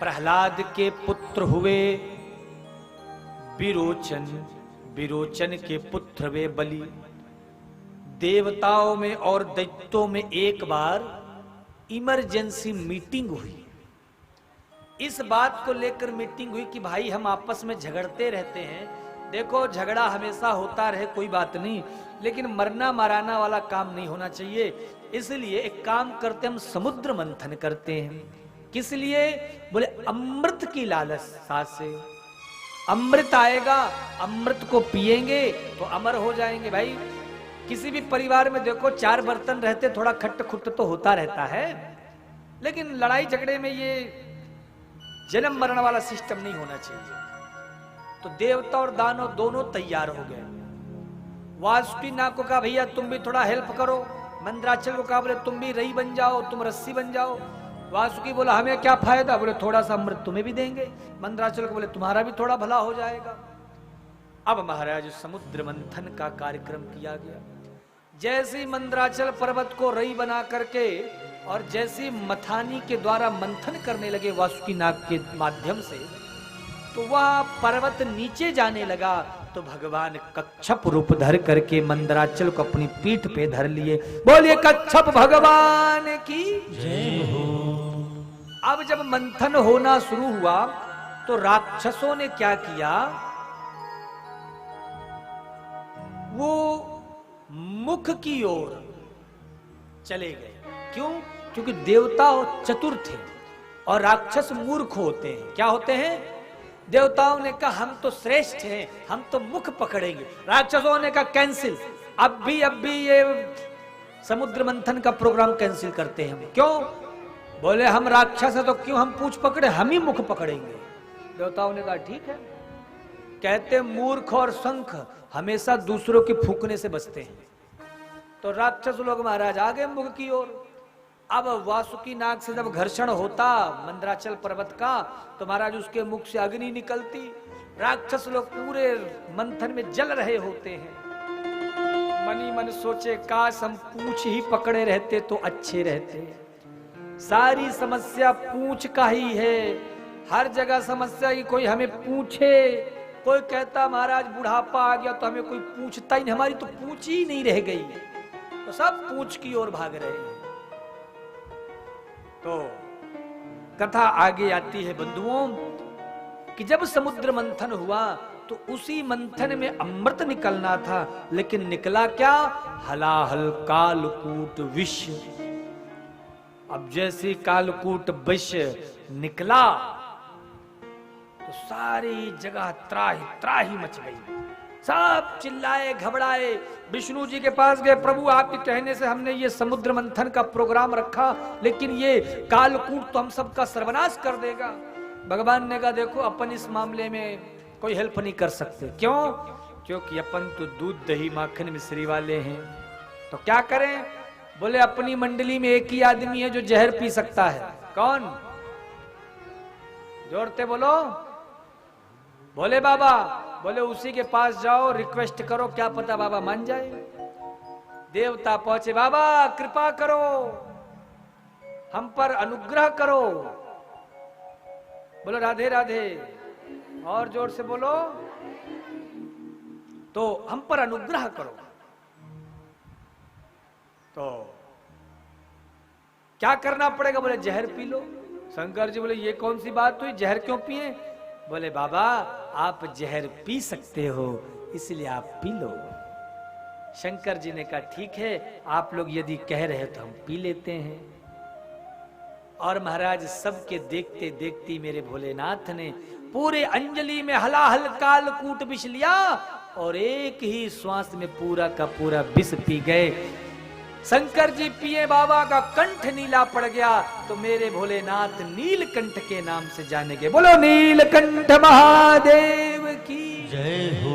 प्रहलाद के पुत्र हुए विरोचन, विरोचन के पुत्र वे बलि। देवताओं में और दैत्यों में एक बार इमरजेंसी मीटिंग हुई। इस बात को लेकर मीटिंग हुई कि भाई हम आपस में झगड़ते रहते हैं, देखो झगड़ा हमेशा होता रहे कोई बात नहीं, लेकिन मरना मराना वाला काम नहीं होना चाहिए। इसलिए एक काम करते, हम समुद्र मंथन करते हैं। किस लिए? बोले अमृत की लालसा से। अमृत आएगा, अमृत को पिएंगे तो अमर हो जाएंगे। भाई किसी भी परिवार में देखो 4 बर्तन रहते, थोड़ा खट्ट खुट्ट तो होता रहता है, लेकिन लड़ाई झगड़े में ये जन्म मरण वाला सिस्टम नहीं होना चाहिए। तो देवता और दानव दोनों तैयार हो गए। वासुकी नाग को कहा भैया तुम भी थोड़ा हेल्प करो। मंदराचल को कहा बोले तुम भी रई बन जाओ, तुम रस्सी बन जाओ। वासुकी बोला हमें क्या फायदा? बोले थोड़ा सा अमृत तुम्हें भी देंगे। मंदराचल को बोले तुम्हारा भी थोड़ा भला हो जाएगा। अब महाराज समुद्र मंथन का कार्यक्रम किया गया। जैसे ही मंदराचल पर्वत को रई बना करके और जैसे मथानी के द्वारा मंथन करने लगे वासुकी नाग के माध्यम से, तो वह पर्वत नीचे जाने लगा। तो भगवान कच्छप रूप धर करके मंदराचल को अपनी पीठ पे धर लिए। बोलिए कच्छप भगवान की जय हो। अब जब मंथन होना शुरू हुआ तो राक्षसों ने क्या किया, वो मुख की ओर चले गए। क्यों? क्योंकि देवता चतुर थे और राक्षस मूर्ख होते हैं। क्या होते हैं? देवताओं ने कहा हम तो श्रेष्ठ हैं, हम तो मुख पकड़ेंगे। राक्षसों ने कहा कैंसिल, अब भी ये समुद्र मंथन का प्रोग्राम कैंसिल करते हैं हम। क्यों? बोले हम राक्षस है तो क्यों हम पूंछ पकड़े, हम ही मुख पकड़ेंगे। देवताओं ने कहा ठीक है। कहते मूर्ख और शंख हमेशा दूसरों के फूकने से बचते हैं। तो राक्षस लोग महाराज आ गए मुख की ओर। अब वासुकी नाग से जब घर्षण होता मंदराचल पर्वत का, तो महाराज उसके मुख से अग्नि निकलती। राक्षस लोग पूरे मंथन में जल रहे होते हैं। मनी मन सोचे काश हम पूंछ ही पकड़े रहते तो अच्छे रहते। सारी समस्या पूंछ का ही है। हर जगह समस्या की कोई हमें पूछे। कोई कहता महाराज बुढ़ापा आ गया तो हमें कोई पूछता ही नहीं, हमारी तो पूंछ ही नहीं रह गई, तो सब पूंछ की ओर भाग रहे हैं। तो कथा आगे आती है बंधुओं कि जब समुद्र मंथन हुआ तो उसी मंथन में अमृत निकलना था, लेकिन निकला क्या? हलाहल कालकूट विष। अब जैसे कालकूट विष निकला तो सारी जगह त्राही त्राही मच गई। सब चिल्लाए घबराए, विष्णु जी के पास गए, प्रभु आपके कहने से हमने ये समुद्र मंथन का प्रोग्राम रखा, लेकिन ये कालकूट तो हम सबका सर्वनाश कर देगा। भगवान ने कहा देखो अपन इस मामले में कोई हेल्प नहीं कर सकते। क्यों? क्योंकि अपन तो दूध दही माखन मिश्री वाले हैं। तो क्या करें? बोले अपनी मंडली में एक ही आदमी है जो जहर पी सकता है। कौन? जोरते बोलो। बोले बाबा। बोले उसी के पास जाओ, रिक्वेस्ट करो, क्या पता बाबा मान जाए। देवता पहुंचे, बाबा कृपा करो, हम पर अनुग्रह करो। बोलो राधे राधे, और जोर से बोलो। तो हम पर अनुग्रह करो। तो क्या करना पड़ेगा? बोले जहर पी लो। शंकर जी बोले ये कौन सी बात हुई, जहर क्यों पिए? बोले बाबा आप जहर पी सकते हो इसलिए आप पी लो। शंकर जी ने कहा ठीक है, आप लोग यदि कह रहे तो हम पी लेते हैं। और महाराज सबके देखते देखते मेरे भोलेनाथ ने पूरे अंजलि में हलाहल कालकूट विष लिया और एक ही श्वास में पूरा का पूरा विष पी गए। शंकर जी पिए, बाबा का कंठ नीला पड़ गया, तो मेरे भोलेनाथ नीलकंठ के नाम से जाने गए। बोलो नीलकंठ महादेव की जय हो।